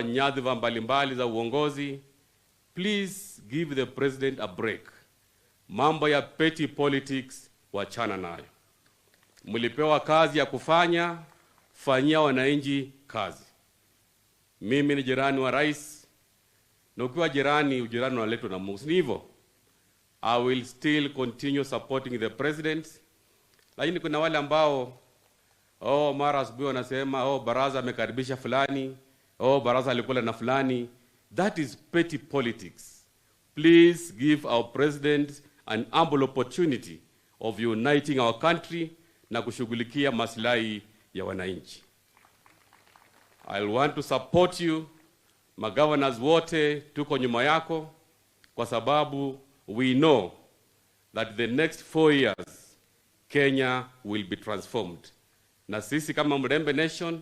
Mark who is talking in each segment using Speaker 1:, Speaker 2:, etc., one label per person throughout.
Speaker 1: nyadhifa mbalimbali za uongozi, please give the president a break. Mambo ya petty politics wachana nayo. Mlipewa kazi ya kufanya, fanyia wananchi kazi. Mimi ni jirani wa rais, na ukiwa jirani, ujirani unaletwa na Mungu. Ni hivyo. I will still continue supporting the president. Lakini kuna wale ambao mara asubuhi wanasema Barasa amekaribisha fulani, Barasa alikula na fulani. That is petty politics. Please give our president an ample opportunity of uniting our country na kushughulikia maslahi ya wananchi. I'll want to support you. Magovernors wote tuko nyuma yako, kwa sababu we know that the next 4 years Kenya will be transformed. Na sisi kama Mrembe Nation,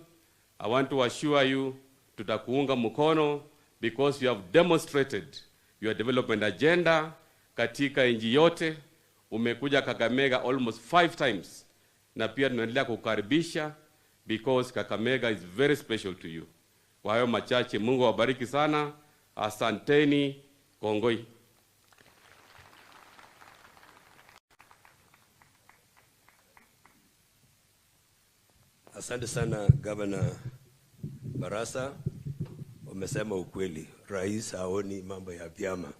Speaker 1: I want to assure you tutakuunga mkono, because you have demonstrated your development agenda katika nchi yote. Umekuja Kakamega almost 5 times, na pia tunaendelea kukaribisha, because Kakamega is very special to you. Kwa hayo machache, Mungu awabariki sana. Asanteni. Kongoi.
Speaker 2: Asante sana Governor Barasa. Umesema ukweli. Rais haoni mambo ya vyama.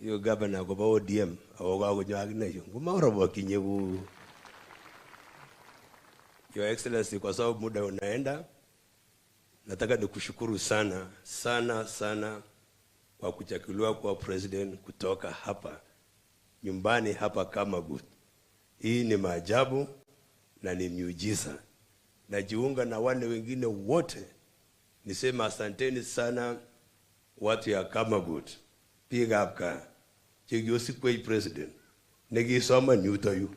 Speaker 2: Hiyo Governor kwa ODM awoga kunyagina hiyo. Ngumaro kinyevu. Your Excellency, kwa sababu muda unaenda, nataka nikushukuru sana kwa kuchaguliwa kwa president kutoka hapa nyumbani hapa Kamagut. Hii ni maajabu na ni miujiza. Najiunga na wale wengine wote nisema asanteni sana watu ya Kamagut. Piga hapa chigiosi kwa president. Negi soma nyuta yu.